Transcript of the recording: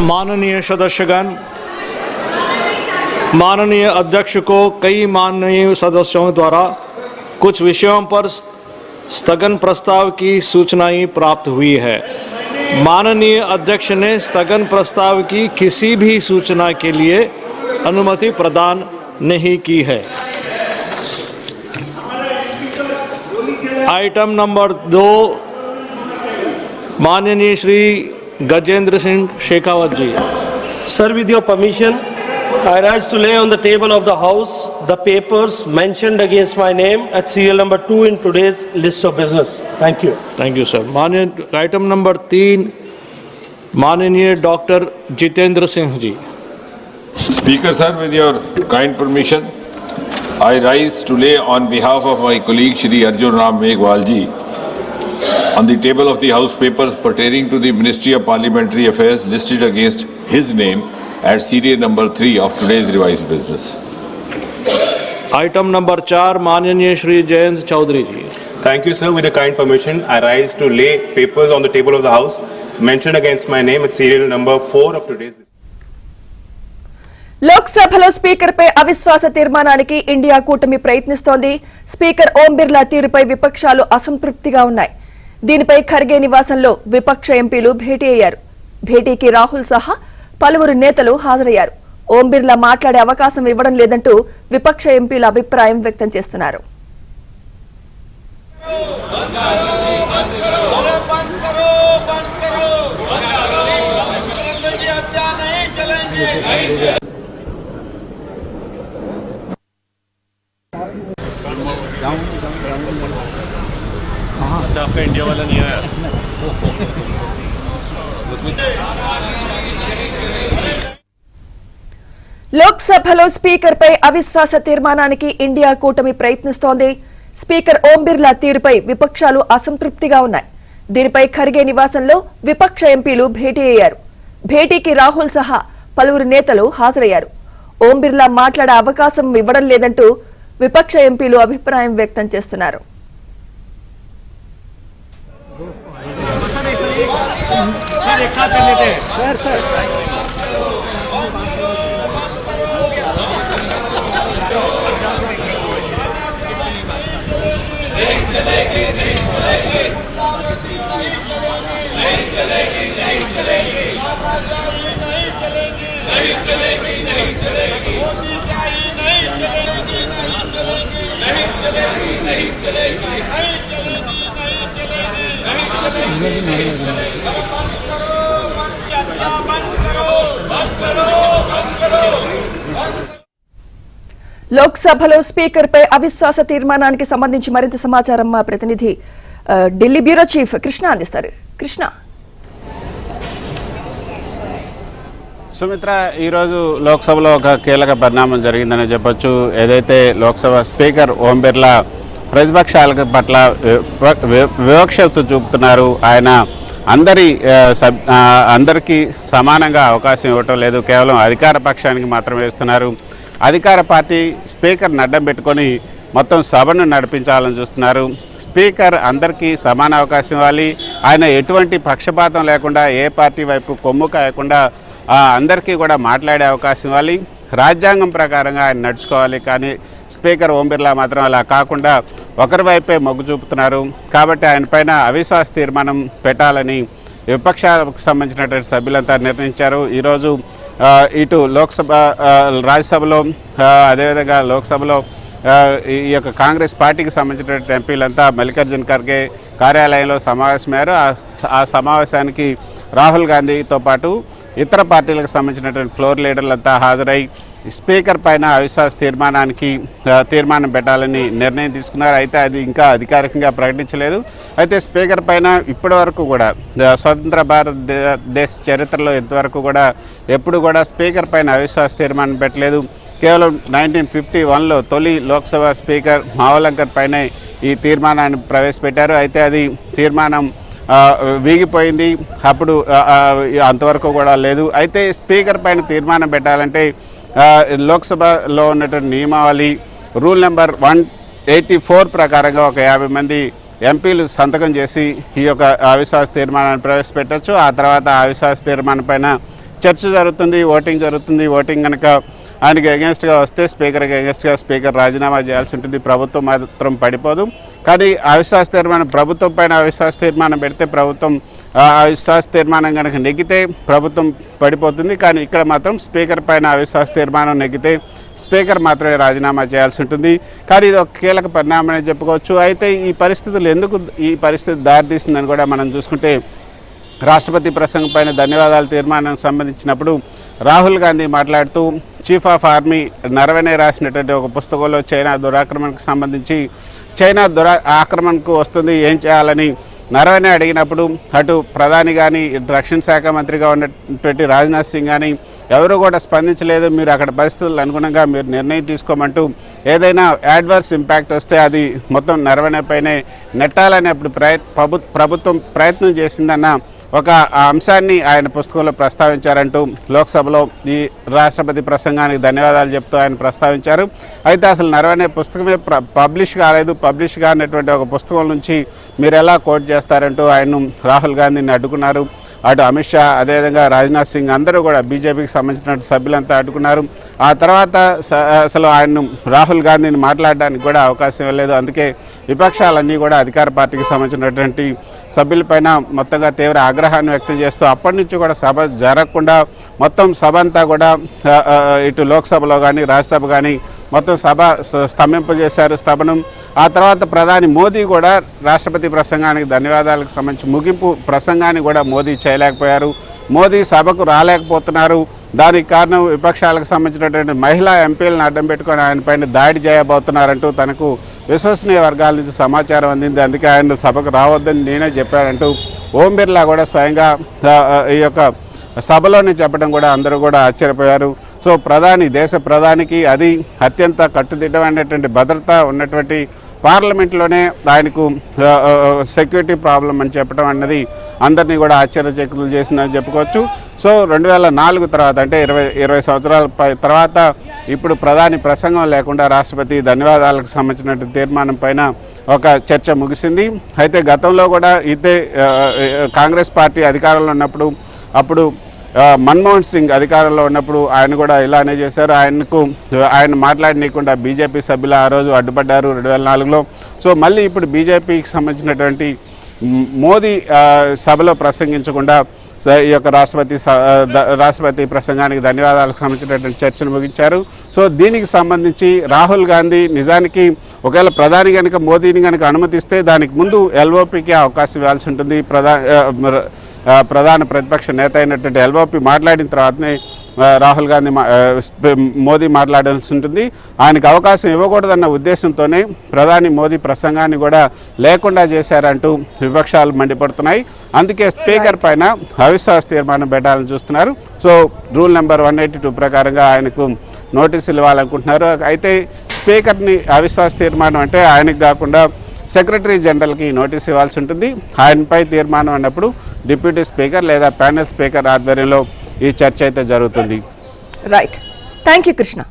माननीय सदस्यगण, माननीय अध्यक्ष को कई माननीय सदस्यों द्वारा कुछ विषयों पर स्थगन प्रस्ताव की सूचनाएं प्राप्त हुई है। माननीय अध्यक्ष ने स्थगन प्रस्ताव की किसी भी सूचना के लिए अनुमति प्रदान नहीं की है। आइटम नंबर 2, माननीय श्री गजेंद्र सिंह शेखावत जी। Sir, with your permission, I rise to lay on the table of the House the papers mentioned against my name at serial number 2 in today's list of business. Thank you. Thank you, sir. माननीय item number 3, माननीय doctor Jitendra Singh ji. Speaker sir, with your kind permission, I rise to lay on behalf of my colleague Shri Arjun Ram Meghwal ji on the table of the House papers pertaining to the Ministry of Parliamentary Affairs listed against his name at serial number 3 of today's revised business. Item number 4, माननीय श्री जयंत चौधरी जी। Thank you, sir. With the kind permission, I rise to lay papers on the table of the House mentioned against my name at serial number 4 of today's business. లోక్సభలో speaker పై అవిశ్వాస తీర్మానానికి India కూటమి ప్రయత్నిస్తోంది. Speaker Om Birla తీరుపై విపక్షాలు అసంతృప్తిగా ఉన్నాయి. దీనిపై ఖర్గే నివాసంలో విపక్ష ఎంపీలు భేటీ అయ్యారు. భేటీకి రాహుల్ సహా పలువురు నేతలు హాజరయ్యారు. ఓం బిర్లా మాట్లాడే అవకాశం ఇవ్వడం లేదంటూ విపక్ష ఎంపీలు అభిప్రాయం వ్యక్తం చేస్తున్నారు. आपका इंडिया वाला नहीं आया। లోక్సభలో స్పీకర్ పై అవిశ్వాస తీర్మానానికి ఇండియా కూటమి ప్రయత్నిస్తోంది. స్పీకర్ ఓం బిర్లా తీరుపై విపక్షాలు అసంతృప్తిగా ఉన్నాయి. దీనిపై ఖర్గే నివాసంలో విపక్ష ఎంపీలు భేటీ అయ్యారు. భేటీకి రాహుల్ సహా పలువురు నేతలు హాజరయ్యారు. ఓం బిర్లా మాట్లాడే అవకాశం ఇవ్వడం లేదంటూ విపక్ష ఎంపీలు అభిప్రాయం వ్యక్తం చేస్తున్నారు. एक साथ कर लेते हैं सर। లోక్సభలో స్పీకర్ పై అవిశ్వాస తీర్మానానికి సంబంధించి మరింత సమాచారం మా ప్రతినిధి ఢిల్లీ బ్యూరో చీఫ్ కృష్ణ అందిస్తారు. కృష్ణ. సుమిత్ర, ఈరోజు లోక్సభలో ఒక కీలక పరిణామం జరిగిందని చెప్పొచ్చు. ఏదైతే లోక్సభ స్పీకర్ ఓం బిర్లా ప్రతిపక్షాల పట్ల వివక్షత చూపుతున్నారు. ఆయన అందరికీ సమానంగా అవకాశం ఇవ్వటం లేదు, కేవలం అధికార పక్షానికి మాత్రమే ఇస్తున్నారు. అధికార పార్టీ స్పీకర్ని అడ్డం పెట్టుకొని మొత్తం సభను నడిపించాలని చూస్తున్నారు. స్పీకర్ అందరికీ సమాన అవకాశం ఇవ్వాలి. ఆయన ఎటువంటి పక్షపాతం లేకుండా ఏ పార్టీ వైపు కొమ్ము కాయకుండా అందరికీ కూడా మాట్లాడే అవకాశం ఇవ్వాలి. రాజ్యాంగం ప్రకారంగా ఆయన నడుచుకోవాలి. కానీ స్పీకర్ ఓం బిర్లా మాత్రం అలా కాకుండా ఒకరి వైపే మొగ్గు చూపుతున్నారు. కాబట్టి ఆయన పైన అవిశ్వాస తీర్మానం పెట్టాలని విపక్షాలకు సంబంధించినటువంటి సభ్యులంతా నిర్ణయించారు. ఈరోజు ఇటు లోక్సభ రాజ్యసభలో అదేవిధంగా లోక్సభలో ఈ యొక్క కాంగ్రెస్ పార్టీకి సంబంధించినటువంటి ఎంపీలంతా మల్లికార్జున్ ఖర్గే కార్యాలయంలో సమావేశమయ్యారు. ఆ సమావేశానికి రాహుల్ గాంధీతో పాటు ఇతర పార్టీలకు సంబంధించినటువంటి ఫ్లోర్ లీడర్లంతా హాజరై స్పీకర్ పైన అవిశ్వాస తీర్మానం పెట్టాలని నిర్ణయం తీసుకున్నారు. అయితే అది ఇంకా అధికారికంగా ప్రకటించలేదు. అయితే స్పీకర్ పైన ఇప్పటి వరకు కూడా స్వతంత్ర భారతదేశ చరిత్రలో ఇంతవరకు కూడా ఎప్పుడు కూడా స్పీకర్ పైన అవిశ్వాస తీర్మానం పెట్టలేదు. కేవలం 1951లో తొలి లోక్సభ స్పీకర్ మావలంకర్ పైనే ఈ తీర్మానాన్ని ప్రవేశపెట్టారు. అయితే అది తీర్మానం వీగిపోయింది. అప్పుడు అంతవరకు కూడా లేదు. అయితే స్పీకర్ పైన తీర్మానం పెట్టాలంటే లోక్సభలో ఉన్నటువంటి నియమావళి రూల్ నెంబర్ 184 ప్రకారంగా ఒక 50 మంది ఎంపీలు సంతకం చేసి ఈ యొక్క అవిశ్వాస తీర్మానాన్ని ప్రవేశపెట్టచ్చు. ఆ తర్వాత అవిశ్వాస తీర్మానం పైన చర్చ జరుగుతుంది, ఓటింగ్ జరుగుతుంది. ఓటింగ్ కనుక ఆయనకి అగెన్స్ట్గా వస్తే స్పీకర్కి అగెన్స్ట్గా స్పీకర్ రాజీనామా చేయాల్సి ఉంటుంది. ప్రభుత్వం మాత్రం పడిపోదు. కానీ అవిశ్వాస తీర్మానం ప్రభుత్వం పైన అవిశ్వాస తీర్మానం పెడితే ప్రభుత్వం అవిశ్వాస తీర్మానం కనుక నెగ్గితే ప్రభుత్వం పడిపోతుంది. కానీ ఇక్కడ మాత్రం స్పీకర్ పైన అవిశ్వాస తీర్మానం నెగ్గితే స్పీకర్ మాత్రమే రాజీనామా చేయాల్సి ఉంటుంది. కానీ ఇది ఒక కీలక పరిణామం చెప్పుకోవచ్చు. అయితే ఈ పరిస్థితులు ఎందుకు ఈ పరిస్థితి దారితీసిందని కూడా మనం చూసుకుంటే రాష్ట్రపతి ప్రసంగం పైన ధన్యవాదాలు తీర్మానానికి సంబంధించినప్పుడు రాహుల్ గాంధీ మాట్లాడుతూ చీఫ్ ఆఫ్ ఆర్మీ నరవణే రాసినటువంటి ఒక పుస్తకంలో చైనా దురాక్రమణకు సంబంధించి చైనా ఆక్రమణకు వస్తుంది ఏం చేయాలని నరవణే అడిగినప్పుడు అటు ప్రధాని కానీ రక్షణ శాఖ మంత్రిగా ఉన్నటువంటి రాజ్నాథ్ సింగ్ కానీ ఎవరు కూడా స్పందించలేదు. మీరు అక్కడ పరిస్థితులకు అనుగుణంగా మీరు నిర్ణయం తీసుకోమంటూ ఏదైనా యాడ్వర్స్ ఇంపాక్ట్ వస్తే అది మొత్తం నరవణే పైనే నెట్టాలని అప్పుడు ప్రభుత్వం ప్రయత్నం చేసిందన్న ఒక అంశాన్ని ఆయన పుస్తకంలో ప్రస్తావించారంటూ లోక్సభలో ఈ రాష్ట్రపతి ప్రసంగానికి ధన్యవాదాలు చెప్తూ ఆయన ప్రస్తావించారు. అయితే అసలు నరవణే పుస్తకమే పబ్లిష్ కాలేదు. పబ్లిష్ కానటువంటి ఒక పుస్తకం నుంచి మీరు ఎలా కోట్ చేస్తారంటూ ఆయన రాహుల్ గాంధీని అడ్డుకున్నారు. అటు అమిత్ షా అదేవిధంగా రాజ్నాథ్ సింగ్ అందరూ కూడా బీజేపీకి సంబంధించిన సభ్యులంతా అడ్డుకున్నారు. ఆ తర్వాత అసలు ఆయన రాహుల్ గాంధీని మాట్లాడడానికి కూడా అవకాశం ఇవ్వలేదు. అందుకే విపక్షాలన్నీ కూడా అధికార పార్టీకి సంబంధించినటువంటి సభ్యులపైన మొత్తంగా తీవ్ర ఆగ్రహాన్ని వ్యక్తం చేస్తూ అప్పటి నుంచి కూడా సభ జరగకుండా మొత్తం సభ అంతా కూడా ఇటు లోక్సభలో కానీ రాజ్యసభ కానీ మొత్తం సభ స్తంభింపజేశారు సభను. ఆ తర్వాత ప్రధాని మోదీ కూడా రాష్ట్రపతి ప్రసంగానికి ధన్యవాదాలకు సంబంధించి ముగింపు ప్రసంగాన్ని కూడా మోదీ చేయలేకపోయారు. మోదీ సభకు రాలేకపోతున్నారు. దానికి కారణం విపక్షాలకు సంబంధించినటువంటి మహిళా ఎంపీలను అడ్డం పెట్టుకొని ఆయన పైన దాడి చేయబోతున్నారంటూ తనకు విశ్వసనీయ వర్గాల నుంచి సమాచారం అందింది. అందుకే ఆయన సభకు రావద్దని నేనే చెప్పానంటూ ఓం బిర్లా కూడా స్వయంగా ఈ యొక్క సభలోనే చెప్పడం కూడా అందరూ కూడా ఆశ్చర్యపోయారు. సో దేశ ప్రధానికి అది అత్యంత కట్టుదిట్టమైనటువంటి భద్రత ఉన్నటువంటి పార్లమెంట్లోనే ఆయనకు సెక్యూరిటీ ప్రాబ్లం అని చెప్పడం అన్నది అందరినీ కూడా ఆశ్చర్యచకితులు చేసిందని చెప్పుకోవచ్చు. సో 2004 తర్వాత అంటే 20 సంవత్సరాల తర్వాత ఇప్పుడు ప్రధాని ప్రసంగం లేకుండా రాష్ట్రపతి ధన్యవాదాలకు సంబంధించిన తీర్మానం పైన ఒక చర్చ ముగిసింది. అయితే గతంలో కూడా ఇదే కాంగ్రెస్ పార్టీ అధికారంలో ఉన్నప్పుడు అప్పుడు మన్మోహన్ సింగ్ అధికారంలో ఉన్నప్పుడు ఆయన కూడా ఇలానే చేశారు. ఆయన మాట్లాడనీయకుండా బీజేపీ సభ్యులు ఆ రోజు అడ్డుపడ్డారు 2004లో. సో మళ్ళీ ఇప్పుడు బీజేపీకి సంబంధించినటువంటి మోదీ సభలో ప్రసంగించకుండా ఈ యొక్క రాష్ట్రపతి ప్రసంగానికి ధన్యవాదాలకు సంబంధించినటువంటి చర్చను ముగించారు. సో దీనికి సంబంధించి రాహుల్ గాంధీ నిజానికి ఒకవేళ ప్రధాని కనుక మోదీని కనుక అనుమతిస్తే దానికి ముందు ఎల్ఓపికి అవకాశం ఇవ్వాల్సి ఉంటుంది. ప్రధాన ప్రతిపక్ష నేత అయినటువంటి ఎల్ఓపి మాట్లాడిన తర్వాతనే రాహుల్ గాంధీ మోదీ మాట్లాడాల్సి ఉంటుంది. ఆయనకు అవకాశం ఇవ్వకూడదన్న ఉద్దేశంతోనే ప్రధాని మోదీ ప్రసంగాన్ని కూడా లేకుండా చేశారంటూ విపక్షాలు మండిపడుతున్నాయి. అందుకే స్పీకర్ పైన అవిశ్వాస తీర్మానం పెట్టాలని చూస్తున్నారు. సో రూల్ నెంబర్ 182 ప్రకారంగా ఆయనకు నోటీసులు ఇవ్వాలనుకుంటున్నారు. అయితే స్పీకర్ని అవిశ్వాస తీర్మానం అంటే ఆయనకు కాకుండా సెక్రటరీ జనరల్కి నోటీస్ ఇవ్వాల్సి ఉంటుంది. ఆయనపై తీర్మానం అన్నప్పుడు డిప్యూటీ స్పీకర్ లేదా ప్యానెల్ స్పీకర్ ఆధ్వర్యంలో ఈ చర్చ అయితే జరుగుతుంది. రైట్. Thank you Krishna.